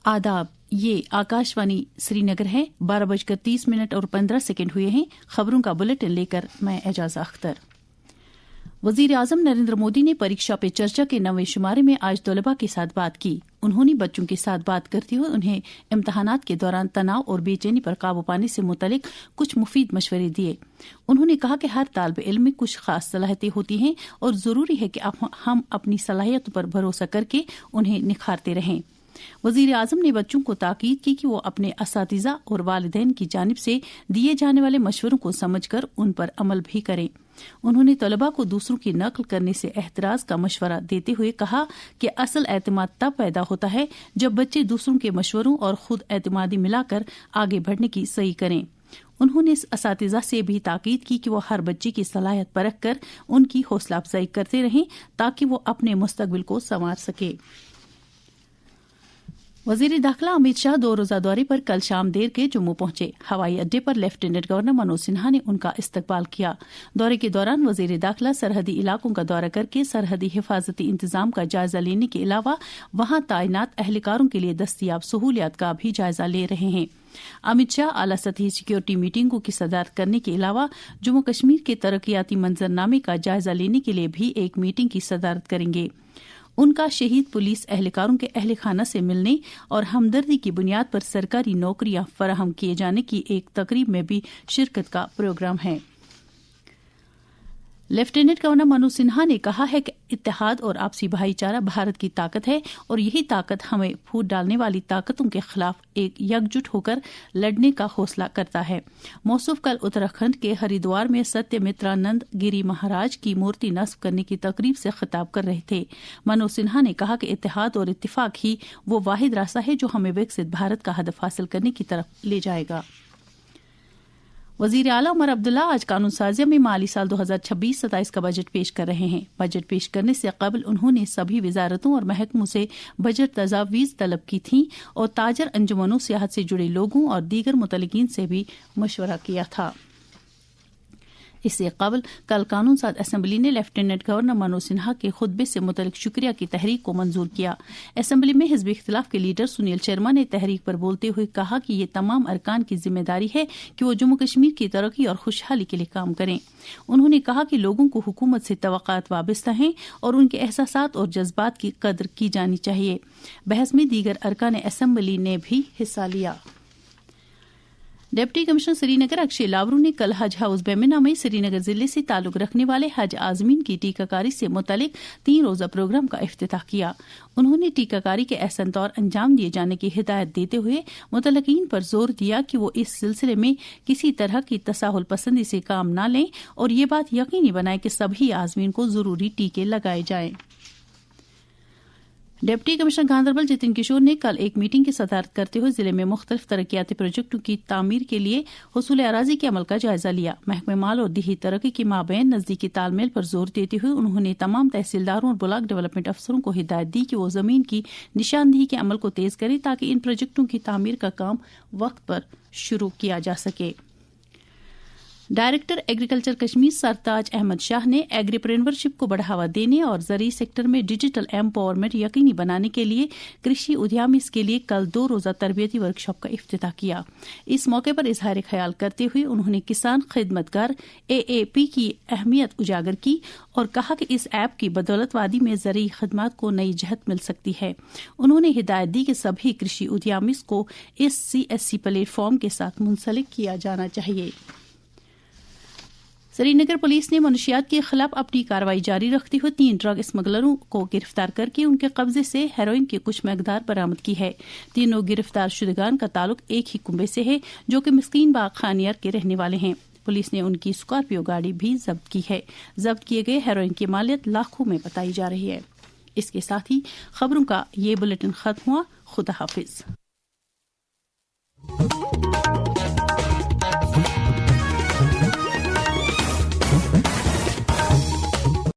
آداب، یہ آکاشوانی سری نگر ہے۔ 12:30 اور 15 سیکنڈ ہوئے ہیں۔ خبروں کا بلٹن لے کر میں اعجازہ اختر۔ وزیر اعظم نریندر مودی نے پریکشا پہ چرچا کے 9ویں شمارے میں آج طلباء کے ساتھ بات کی۔ انہوں نے بچوں کے ساتھ بات کرتے ہوئے انہیں امتحانات کے دوران تناؤ اور بے چینی پر قابو پانے سے متعلق کچھ مفید مشورے دیے۔ انہوں نے کہا کہ ہر طالب علم میں کچھ خاص صلاحیتیں ہوتی ہیں اور ضروری ہے کہ ہم اپنی صلاحیتوں پر بھروسہ کر کے انہیں نکھارتے رہیں۔ وزیر اعظم نے بچوں کو تاکید کی کہ وہ اپنے اساتذہ اور والدین کی جانب سے دیے جانے والے مشوروں کو سمجھ کر ان پر عمل بھی کریں۔ انہوں نے طلباء کو دوسروں کی نقل کرنے سے احتراز کا مشورہ دیتے ہوئے کہا کہ اصل اعتماد تب پیدا ہوتا ہے جب بچے دوسروں کے مشوروں اور خود اعتمادی ملا کر آگے بڑھنے کی صحیح کریں۔ انہوں نے اساتذہ سے بھی تاکید کی کہ وہ ہر بچے کی صلاحیت پرکھ کر ان کی حوصلہ افزائی کرتے رہیں تاکہ وہ اپنے مستقبل کو سنوار سکے۔ وزیر داخلہ امت شاہ 2 روزہ دورے پر کل شام دیر کے جموں پہنچے۔ ہوائی اڈے پر لیفٹیننٹ گورنر منوج سنہا نے ان کا استقبال کیا۔ دورے کے دوران وزیر داخلہ سرحدی علاقوں کا دورہ کر کے سرحدی حفاظتی انتظام کا جائزہ لینے کے علاوہ وہاں تعینات اہلکاروں کے لیے دستیاب سہولیات کا بھی جائزہ لے رہے ہیں۔ امت شاہ اعلیٰ سطحی سیکیورٹی میٹنگوں کی صدارت کرنے کے علاوہ جموں کشمیر کے ترقیاتی منظرنامے کا جائزہ لینے کے لیے بھی ایک میٹنگ کی صدارت کریں گے۔ ان کا شہید پولیس اہلکاروں کے اہل خانہ سے ملنے اور ہمدردی کی بنیاد پر سرکاری نوکریاں فراہم کیے جانے کی ایک تقریب میں بھی شرکت کا پروگرام ہے۔ لیفٹیننٹ گورنر منوج سنہا نے کہا ہے کہ اتحاد اور آپسی بھائی چارہ بھارت کی طاقت ہے اور یہی طاقت ہمیں پھوٹ ڈالنے والی طاقتوں کے خلاف ایک یکجٹ ہو کر لڑنے کا حوصلہ کرتا ہے۔ موصوف کل اتراکھنڈ کے ہریدوار میں ستیہ مترانند گیری مہاراج کی مورتی نصب کرنے کی تقریب سے خطاب کر رہے تھے۔ منوج سنہا نے کہا کہ اتحاد اور اتفاق ہی وہ واحد راستہ ہے جو ہمیں وکست بھارت کا ہدف حاصل کرنے کی طرف لے جائے گا۔ وزیر اعلیٰ عمر عبداللہ آج قانون سازیہ میں مالی سال 2026-27 کا بجٹ پیش کر رہے ہیں۔ بجٹ پیش کرنے سے قبل انہوں نے سبھی وزارتوں اور محکموں سے بجٹ تجاویز طلب کی تھیں اور تاجر انجمنوں، سیاحت سے جڑے لوگوں اور دیگر متعلقین سے بھی مشورہ کیا تھا۔ اس سے قبل کل قانون ساز اسمبلی نے لیفٹیننٹ گورنر منوج سنہا کے خطبے سے متعلق شکریہ کی تحریک کو منظور کیا۔ اسمبلی میں حزب اختلاف کے لیڈر سنیل شرما نے تحریک پر بولتے ہوئے کہا کہ یہ تمام ارکان کی ذمہ داری ہے کہ وہ جموں کشمیر کی ترقی اور خوشحالی کے لیے کام کریں۔ انہوں نے کہا کہ لوگوں کو حکومت سے توقعات وابستہ ہیں اور ان کے احساسات اور جذبات کی قدر کی جانی چاہیے۔ بحث میں دیگر ارکان اسمبلی نے بھی حصہ لیا۔ ڈپٹی کمشنر سری نگر اکشے لاورو نے کل حج ہاؤس بیمنا میں سری نگر ضلع سے تعلق رکھنے والے حج عازمین کی ٹیکہ کاری سے متعلق 3 روزہ پروگرام کا افتتاح کیا۔ انہوں نے ٹیکہ کاری کے احسن طور انجام دیے جانے کی ہدایت دیتے ہوئے متعلقین پر زور دیا کہ وہ اس سلسلے میں کسی طرح کی تساہل پسندی سے کام نہ لیں اور یہ بات یقینی بنائیں کہ سبھی عازمین کو ضروری ٹیکے لگائے جائیں۔ ڈپٹی کمشنر گاندربل جتن کشور نے کل ایک میٹنگ کی صدارت کرتے ہوئے ضلع میں مختلف ترقیاتی پروجیکٹوں کی تعمیر کے لیے حصول اراضی کے عمل کا جائزہ لیا۔ محکمہ مال اور دیہی ترقی کے مابین نزدیکی تال میل پر زور دیتے ہوئے انہوں نے تمام تحصیلداروں اور بلاک ڈیولپمنٹ افسروں کو ہدایت دی کہ وہ زمین کی نشاندہی کے عمل کو تیز کریں تاکہ ان پروجیکٹوں کی تعمیر کا کام وقت پر شروع کیا جا سکے۔ ڈائریکٹر ایگریکلچر کشمیر سرتاج احمد شاہ نے ایگریپرینورشپ کو بڑھاوا دینے اور زرعی سیکٹر میں ڈیجیٹل ایمپاورمنٹ یقینی بنانے کے لیے کرشی ادیامس کے لیے کل 2 روزہ تربیتی ورکشاپ کا افتتاح کیا۔ اس موقع پر اظہار خیال کرتے ہوئے انہوں نے کسان خدمت گار AAP کی اہمیت اجاگر کی اور کہا کہ اس ایپ کی بدولت وادی میں زرعی خدمات کو نئی جہت مل سکتی ہے۔ انہوں نے ہدایت دی کہ سبھی کرشی ادیامس کو اس CSC پلیٹ فارم کے ساتھ منسلک کیا جانا چاہیے۔ سری نگر پولیس نے منشیات کے خلاف اپنی کارروائی جاری رکھتے ہوئے 3 ڈرگ اسمگلروں کو گرفتار کر کے ان کے قبضے سے ہیروئن کی کچھ مقدار برآمد کی ہے۔ تینوں گرفتار شدگان کا تعلق ایک ہی کنبے سے ہے جو کہ مسکین باغ خانیار کے رہنے والے ہیں۔ پولیس نے ان کی اسکارپیو گاڑی بھی ضبط کی ہے۔ ضبط کیے گئے ہیروئن کی مالیت لاکھوں میں بتائی جا رہی ہے۔ اس کے ساتھ ہی خبروں کا یہ بلیٹن ختم ہوا۔ خدا حافظ۔